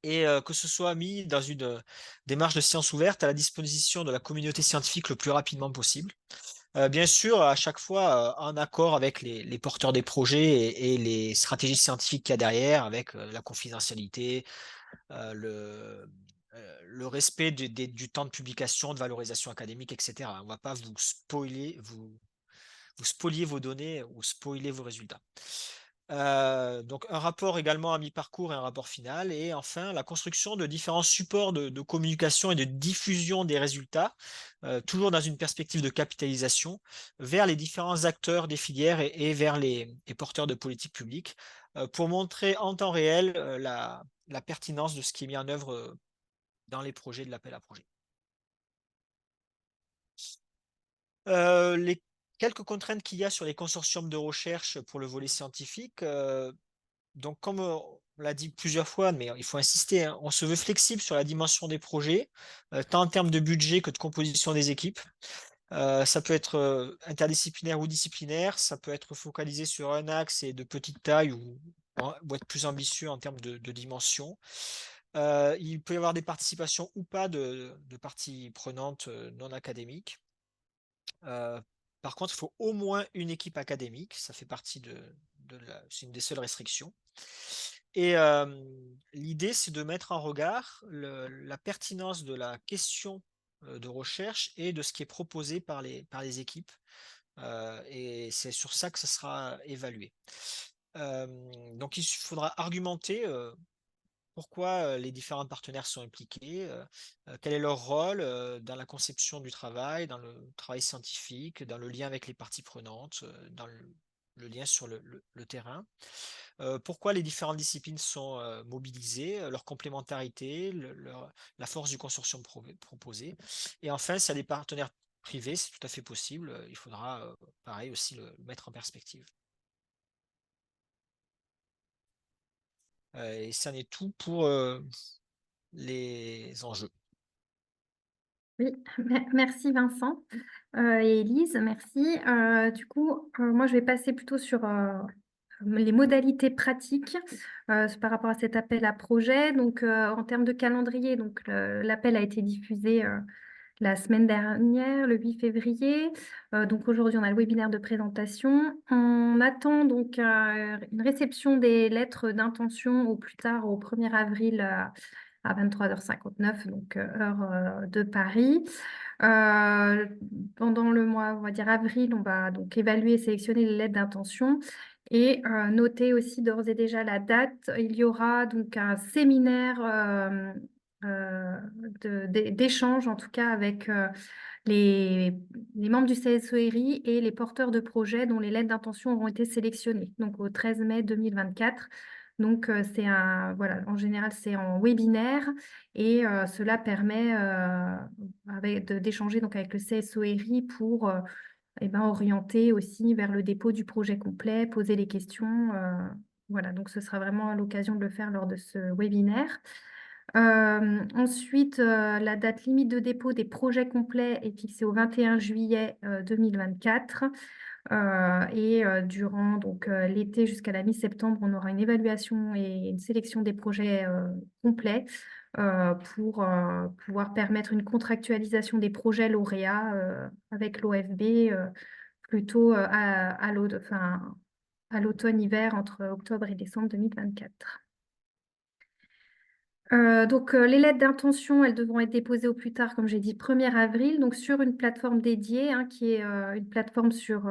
Et que ce soit mis dans une démarche de science ouverte à la disposition de la communauté scientifique le plus rapidement possible. Bien sûr, à chaque fois, en accord avec les porteurs des projets et les stratégies scientifiques qu'il y a derrière, avec la confidentialité, le respect du temps de publication, de valorisation académique, etc. On ne va pas vous spolier vos données ou spoiler vos résultats. Donc un rapport également à mi-parcours et un rapport final. Et enfin, la construction de différents supports de communication et de diffusion des résultats, toujours dans une perspective de capitalisation, vers les différents acteurs des filières et vers les porteurs de politiques publiques, pour montrer en temps réel la pertinence de ce qui est mis en œuvre dans les projets de l'appel à projet. Les quelques contraintes qu'il y a sur les consortiums de recherche pour le volet scientifique, donc, comme on l'a dit plusieurs fois, mais il faut insister, hein, on se veut flexible sur la dimension des projets, tant en termes de budget que de composition des équipes. Ça peut être interdisciplinaire ou disciplinaire, ça peut être focalisé sur un axe et de petite taille ou être plus ambitieux en termes de dimension. Il peut y avoir des participations ou pas de parties prenantes non académiques. Par contre, il faut au moins une équipe académique, ça fait partie c'est une des seules restrictions. Et l'idée, c'est de mettre en regard la pertinence de la question de recherche et de ce qui est proposé par les équipes. Et c'est sur ça que ça sera évalué. Donc, il faudra argumenter pourquoi les différents partenaires sont impliqués, quel est leur rôle dans la conception du travail, dans le travail scientifique, dans le lien avec les parties prenantes, dans le lien sur le terrain. Pourquoi les différentes disciplines sont mobilisées, leur complémentarité, la force du consortium proposé. Et enfin, s'il y a des partenaires privés, c'est tout à fait possible. Il faudra, pareil, aussi le mettre en perspective. Et ça en est tout pour les enjeux. Oui, merci Vincent et Élise, merci. Du coup, moi je vais passer plutôt sur les modalités pratiques par rapport à cet appel à projet. Donc en termes de calendrier, donc l'appel a été diffusé la semaine dernière, le 8 février. Donc aujourd'hui, on a le webinaire de présentation. On attend donc une réception des lettres d'intention au plus tard au 1er avril à 23h59, donc heure de Paris. Pendant le mois, on va dire avril, on va donc évaluer et sélectionner les lettres d'intention et noter aussi d'ores et déjà la date. Il y aura donc un séminaire d'échange, en tout cas avec les membres du CSERI et les porteurs de projets dont les lettres d'intention auront été sélectionnées, donc au 13 mai 2024. Donc, voilà, en général, c'est en webinaire et cela permet d'échanger donc avec le CSERI pour orienter aussi vers le dépôt du projet complet, poser les questions. Voilà, donc ce sera vraiment l'occasion de le faire lors de ce webinaire. Ensuite, la date limite de dépôt des projets complets est fixée au 21 juillet 2024. Et durant donc l'été jusqu'à la mi-septembre, on aura une évaluation et une sélection des projets complets pour pouvoir permettre une contractualisation des projets lauréats avec l'OFB plutôt à l'automne-hiver entre octobre et décembre 2024. Donc, les lettres d'intention, elles devront être déposées au plus tard, comme j'ai dit, 1er avril, donc sur une plateforme dédiée, hein, qui est une plateforme sur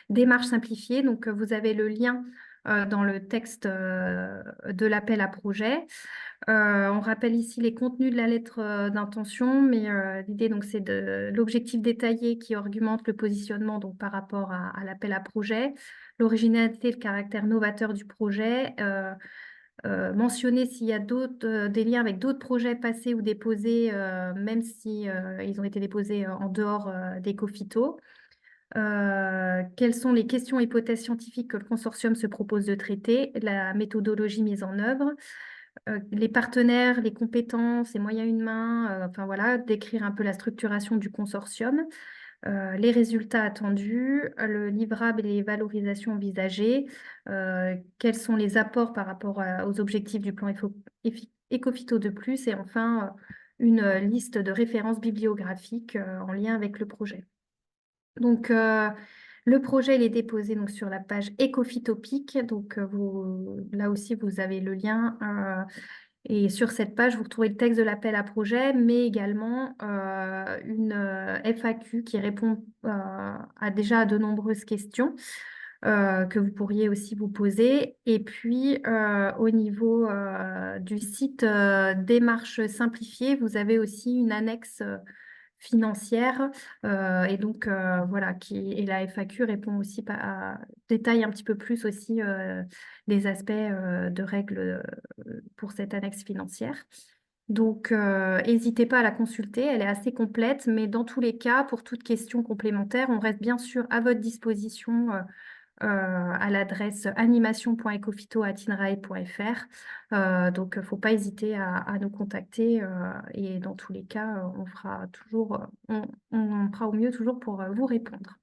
démarche simplifiée. Donc, vous avez le lien dans le texte de l'appel à projet. On rappelle ici les contenus de la lettre d'intention, mais l'idée, donc, c'est de l'objectif détaillé qui argumente le positionnement donc, par rapport à l'appel à projet, l'originalité, le caractère novateur du projet, mentionner s'il y a des liens avec d'autres projets passés ou déposés, même si ils ont été déposés en dehors d'Ecofito. Quelles sont les questions et hypothèses scientifiques que le consortium se propose de traiter, la méthodologie mise en œuvre, les partenaires, les compétences, les moyens humains, enfin voilà, décrire un peu la structuration du consortium, les résultats attendus, le livrable et les valorisations envisagées, quels sont les apports par rapport aux objectifs du plan Ecophyto de plus, et enfin une liste de références bibliographiques en lien avec le projet. Donc, le projet il est déposé donc, sur la page Ecophytopic. Donc, là aussi, vous avez le lien. Et sur cette page, vous retrouvez le texte de l'appel à projet, mais également une FAQ qui répond déjà à de nombreuses questions que vous pourriez aussi vous poser. Et puis, au niveau du site Démarche simplifiée, vous avez aussi une annexe financière. Et donc, voilà, et la FAQ répond aussi détaille un petit peu plus aussi les aspects de règles pour cette annexe financière. Donc, n'hésitez pas à la consulter, elle est assez complète, mais dans tous les cas, pour toute question complémentaire, on reste bien sûr à votre disposition à l'adresse animation.ecophyto@inrae.fr. Donc, il ne faut pas hésiter à nous contacter et dans tous les cas, on fera au mieux toujours pour vous répondre.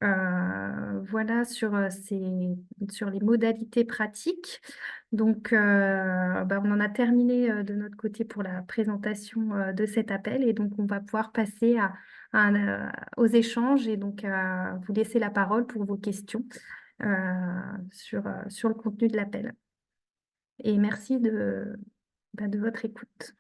Voilà sur les modalités pratiques. Donc, on en a terminé de notre côté pour la présentation de cet appel et donc on va pouvoir passer aux échanges et donc vous laisser la parole pour vos questions sur le contenu de l'appel. Et merci de votre écoute.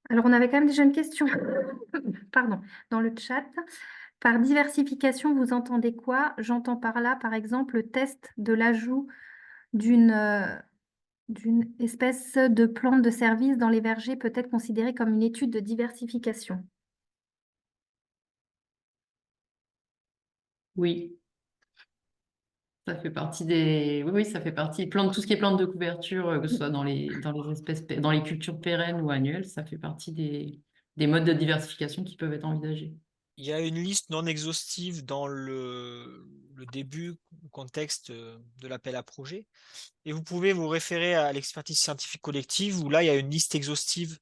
Alors, on avait quand même déjà une question, pardon, dans le chat. Par diversification, vous entendez quoi? J'entends par là, par exemple, le test de l'ajout d'une espèce de plante de service dans les vergers peut être considéré comme une étude de diversification. Oui, ça fait partie oui, ça fait partie. Tout ce qui est plantes de couverture, que ce soit dans les espèces, dans les cultures pérennes ou annuelles, ça fait partie des modes de diversification qui peuvent être envisagés. Il y a une liste non exhaustive dans le début, le contexte de l'appel à projet. Et vous pouvez vous référer à l'expertise scientifique collective où là, il y a une liste exhaustive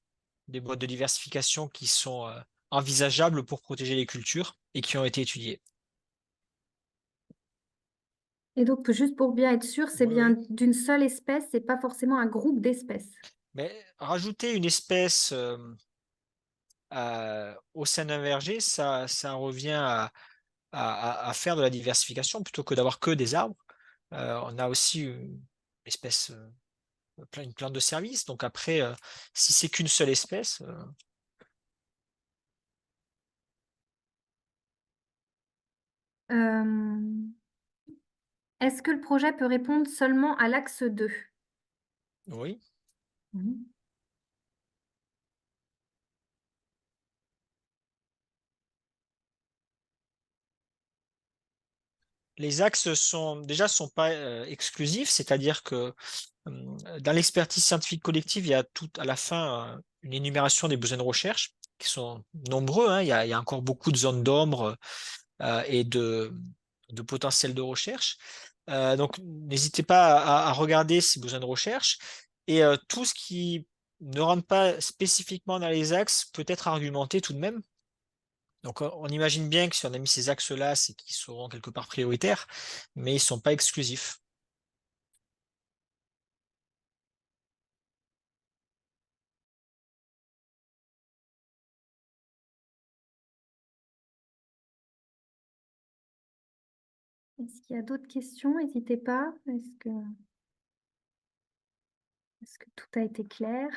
des modes de diversification qui sont envisageables pour protéger les cultures et qui ont été étudiés. Et donc, juste pour bien être sûr, c'est Oui, bien oui. d'une seule espèce, c'est pas forcément un groupe d'espèces. Mais rajouter une espèce au sein d'un verger, ça revient à faire de la diversification plutôt que d'avoir que des arbres. On a aussi une espèce, une plante de service. Donc après, si c'est qu'une seule espèce, Est-ce que le projet peut répondre seulement à l'axe 2? oui. Les axes sont pas exclusifs, c'est-à-dire que dans l'expertise scientifique collective, il y a tout à la fin une énumération des besoins de recherche qui sont nombreux, hein. Il y a encore beaucoup de zones d'ombre et de potentiel de recherche. Donc, n'hésitez pas à regarder ces besoins de recherche et tout ce qui ne rentre pas spécifiquement dans les axes peut être argumenté tout de même. Donc, on imagine bien que si on a mis ces axes-là, c'est qu'ils seront quelque part prioritaires, mais ils ne sont pas exclusifs. Est-ce qu'il y a d'autres questions? N'hésitez pas. Est-ce que tout a été clair?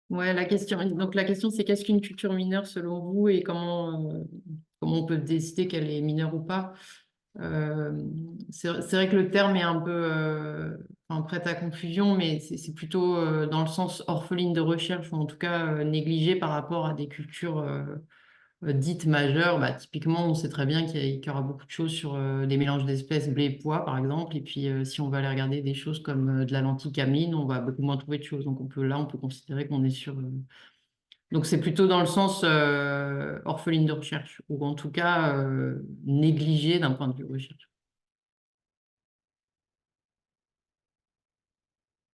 Ouais, donc la question c'est qu'est-ce qu'une culture mineure selon vous et comment on peut décider qu'elle est mineure ou pas? C'est vrai que le terme est un peu prêt à confusion, mais c'est plutôt dans le sens orpheline de recherche, ou en tout cas négligé par rapport à des cultures dites majeures. Bah, typiquement, on sait très bien qu'il y aura beaucoup de choses sur des mélanges d'espèces, blé et pois, par exemple. Et puis, si on va aller regarder des choses comme de la lentille cameline, on va beaucoup moins trouver de choses. Donc, on peut considérer qu'on est sur... Donc, c'est plutôt dans le sens orpheline de recherche, ou en tout cas négligé d'un point de vue recherche.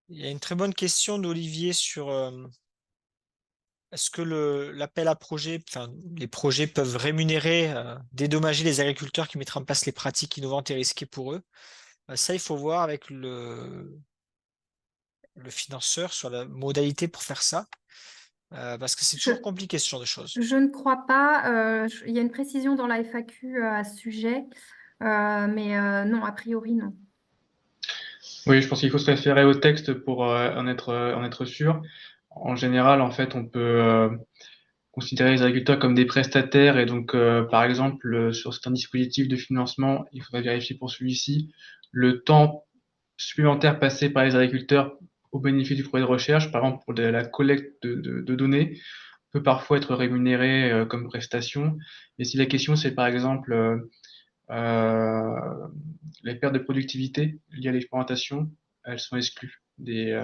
Il y a une très bonne question d'Olivier sur est-ce que l'appel à projet, enfin, les projets peuvent rémunérer, dédommager les agriculteurs qui mettraient en place les pratiques innovantes et risquées pour eux? Ça, il faut voir avec le financeur sur la modalité pour faire ça, parce que c'est Je, toujours compliqué ce genre de choses. je ne crois pas. Il y a une précision dans la FAQ à ce sujet, mais non, a priori, non. Oui, je pense qu'il faut se référer au texte pour en être sûr. En général, en fait, on peut considérer les agriculteurs comme des prestataires et donc, par exemple, sur certains dispositifs de financement, il faudrait vérifier pour celui-ci le temps supplémentaire passé par les agriculteurs au bénéfice du projet de recherche, par exemple pour la collecte de données, peut parfois être rémunéré comme prestation. Mais si la question c'est par exemple euh, les pertes de productivité liées à l'expérimentation, elles sont exclues des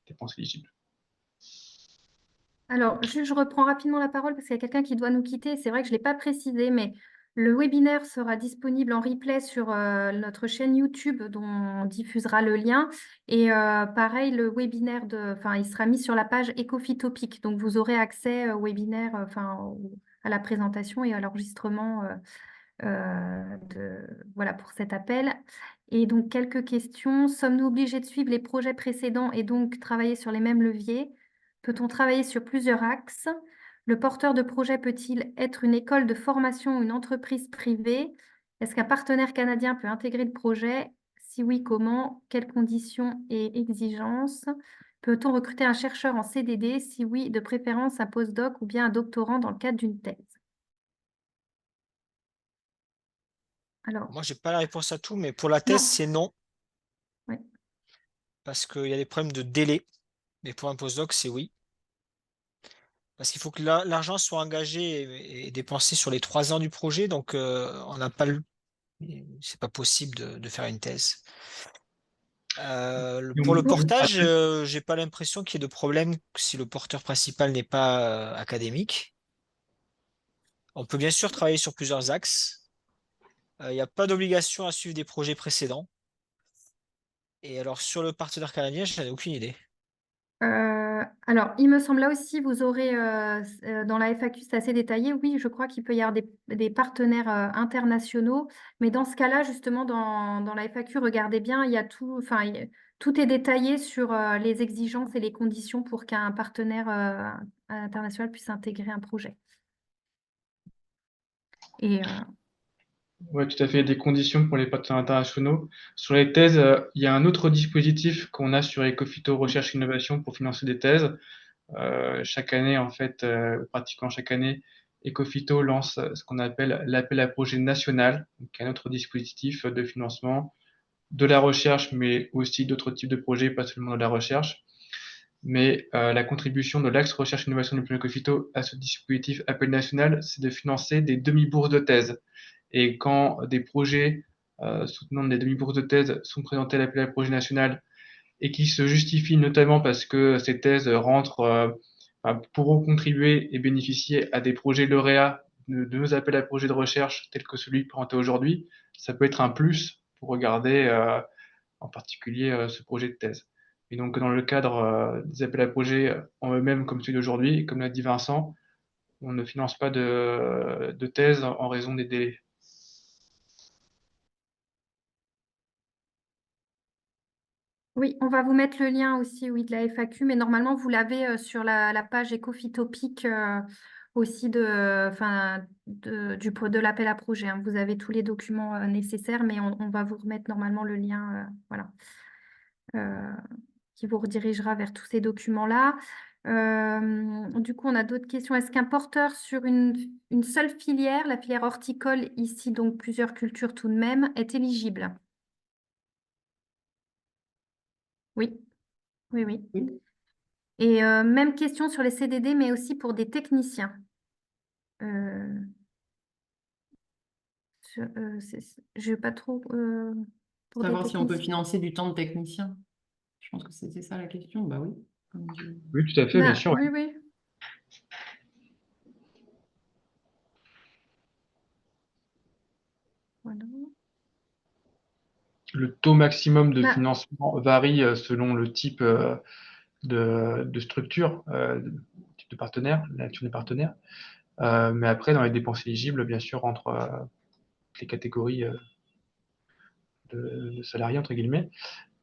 dépenses éligibles. Alors, je reprends rapidement la parole parce qu'il y a quelqu'un qui doit nous quitter. C'est vrai que je ne l'ai pas précisé, mais le webinaire sera disponible en replay sur notre chaîne YouTube dont on diffusera le lien. Et pareil, le webinaire, il sera mis sur la page Ecofitopic. Donc, vous aurez accès au webinaire, à la présentation et à l'enregistrement voilà, pour cet appel. Et donc, quelques questions. Sommes-nous obligés de suivre les projets précédents et donc travailler sur les mêmes leviers? Peut-on travailler sur plusieurs axes? Le porteur de projet peut-il être une école de formation ou une entreprise privée? Est-ce qu'un partenaire canadien peut intégrer le projet? Si oui, comment? Quelles conditions et exigences? Peut-on recruter un chercheur en CDD? Si oui, de préférence un postdoc ou bien un doctorant dans le cadre d'une thèse. Alors, Moi, j'ai pas la réponse à tout, mais pour la thèse, non. c'est non, Ouais. parce qu'il y a des problèmes de délai. Mais pour un postdoc, c'est oui. Parce qu'il faut que l'argent soit engagé et dépensé sur les 3 ans du projet, donc on n'a pas c'est pas possible de faire une thèse. Pour le portage, j'ai pas l'impression qu'il y ait de problème si le porteur principal n'est pas académique. On peut bien sûr travailler sur plusieurs axes. Il n'y a pas d'obligation à suivre des projets précédents. Et alors sur le partenaire canadien, je n'en ai aucune idée. Alors, il me semble là aussi, vous aurez dans la FAQ, c'est assez détaillé. Oui, je crois qu'il peut y avoir des partenaires internationaux, mais dans ce cas-là, justement, dans la FAQ, regardez bien, il y a tout, tout est détaillé sur les exigences et les conditions pour qu'un partenaire international puisse intégrer un projet. Et Oui, tout à fait, il y a des conditions pour les partenaires internationaux. Sur les thèses, il y a un autre dispositif qu'on a sur Ecofito Recherche et Innovation pour financer des thèses. Chaque année, en fait, pratiquement chaque année, Ecofito lance ce qu'on appelle l'appel à projet national, qui est un autre dispositif de financement de la recherche, mais aussi d'autres types de projets, pas seulement de la recherche. Mais la contribution de l'axe recherche et innovation du plan Ecofito à ce dispositif appel national, c'est de financer des demi-bourses de thèse. Et quand des projets soutenant des demi-bourses de thèse sont présentés à l'appel à projet national et qui se justifient notamment parce que ces thèses pourront contribuer et bénéficier à des projets lauréats de nos appels à projets de recherche tels que celui présenté aujourd'hui, ça peut être un plus pour regarder en particulier ce projet de thèse. Et donc dans le cadre des appels à projets en eux-mêmes comme celui d'aujourd'hui, comme l'a dit Vincent, on ne finance pas de thèse en raison des délais. oui, on va vous mettre le lien aussi, oui, de la FAQ, mais normalement, vous l'avez sur la page Ecofitopic aussi de l'appel à projet, hein. Vous avez tous les documents nécessaires, mais on va vous remettre normalement le lien, voilà, qui vous redirigera vers tous ces documents-là. Du coup, on a d'autres questions. Est-ce qu'un porteur sur une seule filière, la filière horticole, ici donc plusieurs cultures tout de même, est éligible? Oui, oui, oui. Oui. Et même question sur les CDD, mais aussi pour des techniciens. Euh, je n'ai pas trop pour des Savoir si on peut techniciens. financer du temps de technicien. Je pense que c'était ça la question. Bah oui. Oui, tout à fait, bien sûr. Oui, oui. Voilà. Le taux maximum de Bah, financement varie selon le type de structure, type de partenaire, la nature des partenaires. Mais après, dans les dépenses éligibles, bien sûr, entre les catégories de salariés, entre guillemets,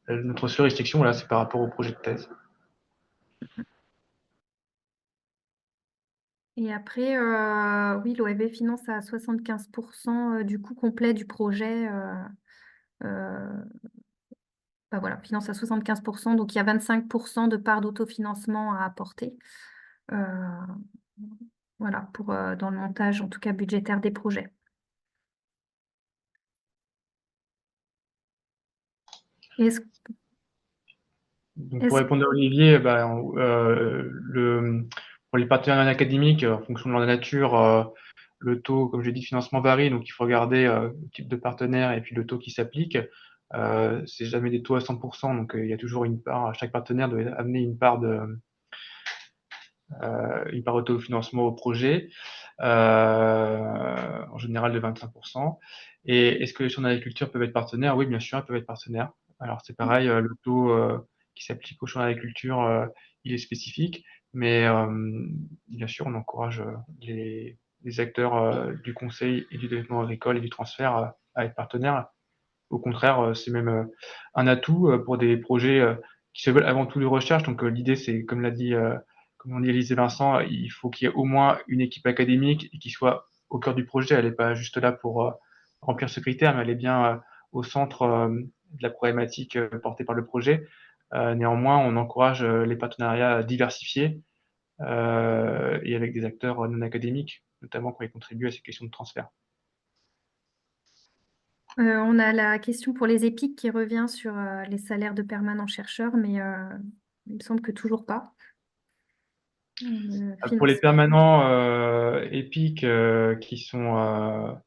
notre seule restriction, voilà, c'est par rapport au projet de thèse. et après, oui, l'OFB finance à 75% du coût complet du projet. Bah voilà, finance à 75%, donc il y a 25% de part d'autofinancement à apporter. Euh, voilà, dans le montage, en tout cas budgétaire des projets. Est-ce Donc, pour est-ce- répondre à Olivier, pour les partenaires académiques, en fonction de leur nature, le taux, comme j'ai dit, de financement varie, donc il faut regarder le type de partenaire et puis le taux qui s'applique. C'est jamais des taux à 100%, donc il y a toujours une part, chaque partenaire doit amener une part autofinancement au projet, en général de 25%. Et est-ce que les chambres d'agriculture peuvent être partenaires? Oui, bien sûr, elles peuvent être partenaires. Alors c'est pareil, le taux qui s'applique aux chambres d'agriculture, il est spécifique, mais bien sûr, on encourage les acteurs du conseil et du développement agricole et du transfert à être partenaires. Au contraire, c'est même un atout pour des projets qui se veulent avant tout de recherche. Donc l'idée, c'est, comme on dit Élise et Vincent, il faut qu'il y ait au moins une équipe académique et qui soit au cœur du projet. Elle n'est pas juste là pour remplir ce critère, mais elle est bien au centre de la problématique portée par le projet. Néanmoins, on encourage les partenariats diversifiés et avec des acteurs non académiques, notamment quand ils contribuent à ces questions de transfert. on a la question pour les EPIC qui revient sur les salaires de permanents chercheurs, mais il me semble que toujours pas. Pour les permanents épiques qui sont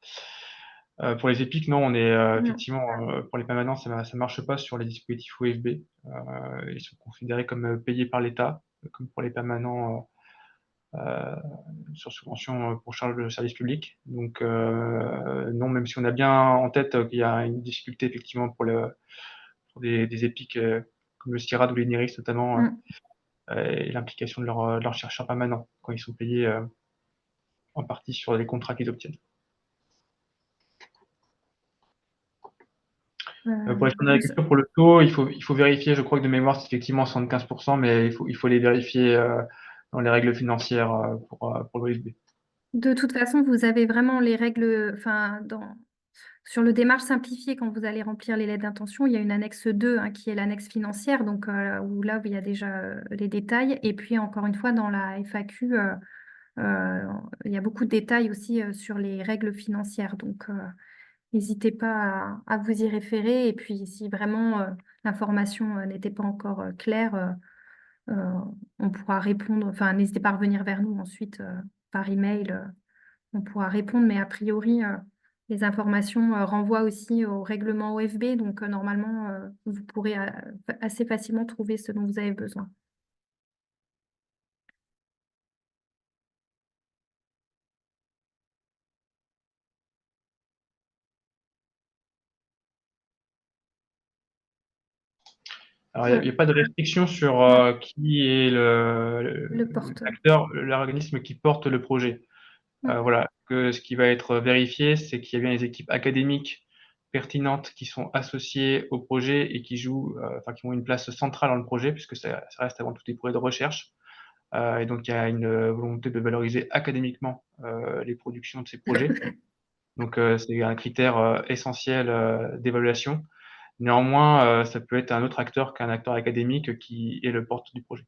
pour les épiques, non, on est Non. effectivement pour les permanents, ça marche pas sur les dispositifs OFB. Ils sont considérés comme payés par l'État, comme pour les permanents sur subvention pour charge de service public. Donc non, même si on a bien en tête qu'il y a une difficulté effectivement pour des épiques comme le CIRAD ou les NIRIS notamment, et l'implication de leurs chercheurs permanents quand ils sont payés en partie sur les contrats qu'ils obtiennent. Pour les chambres d'agriculture, pour le taux, il faut vérifier, je crois que de mémoire, c'est effectivement 75%, mais il faut les vérifier dans les règles financières pour l'OFB. De toute façon, vous avez vraiment les règles, enfin, sur le démarche simplifiée, quand vous allez remplir les lettres d'intention, il y a une annexe 2 hein, qui est l'annexe financière, donc où là, il y a déjà les détails. Et puis, encore une fois, dans la FAQ, il y a beaucoup de détails aussi sur les règles financières. Donc, n'hésitez pas à vous y référer. Et puis, si vraiment l'information n'était pas encore claire, on pourra répondre. Enfin, n'hésitez pas à revenir vers nous ensuite par email. On pourra répondre, mais a priori, les informations renvoient aussi au règlement OFB. Donc, normalement, vous pourrez assez facilement trouver ce dont vous avez besoin. Alors, il n'y a pas de restriction sur qui est l'acteur, l'organisme qui porte le projet. Voilà, que ce qui va être vérifié, c'est qu'il y a bien les équipes académiques pertinentes qui sont associées au projet et qui jouent, enfin, qui ont une place centrale dans le projet, puisque ça reste avant tout des projets de recherche. Et donc, il y a une volonté de valoriser académiquement les productions de ces projets. Donc, c'est un critère essentiel d'évaluation. Néanmoins, ça peut être un autre acteur qu'un acteur académique qui est le porte du projet.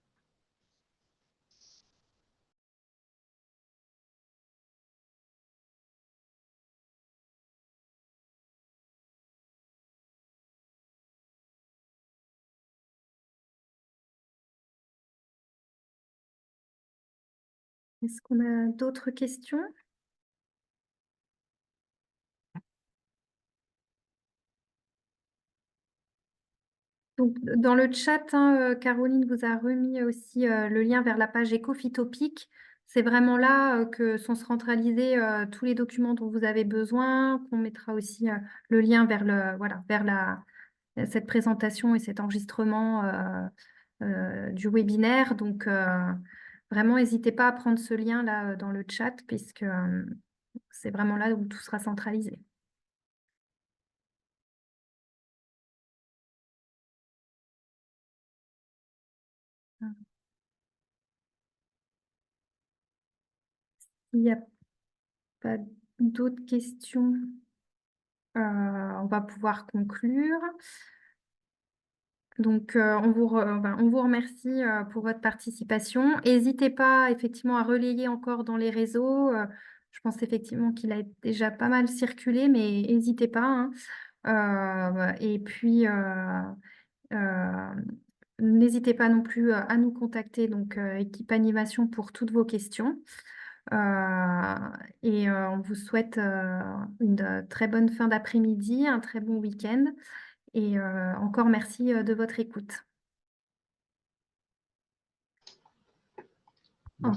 Est-ce qu'on a d'autres questions? Donc, dans le chat, hein, Caroline vous a remis aussi le lien vers la page Ecophytopic. C'est vraiment là que sont centralisés tous les documents dont vous avez besoin, qu'on mettra aussi le lien vers cette présentation et cet enregistrement du webinaire. Donc, vraiment, n'hésitez pas à prendre ce lien là dans le chat, puisque c'est vraiment là où tout sera centralisé. Il n'y a pas d'autres questions. On va pouvoir conclure. Donc, on vous remercie pour votre participation. N'hésitez pas effectivement à relayer encore dans les réseaux. Je pense effectivement qu'il a déjà pas mal circulé, mais n'hésitez pas, hein. Et puis, n'hésitez pas non plus à nous contacter, donc équipe animation, pour toutes vos questions. Et on vous souhaite une très bonne fin d'après-midi, un très bon week-end. Et encore merci de votre écoute.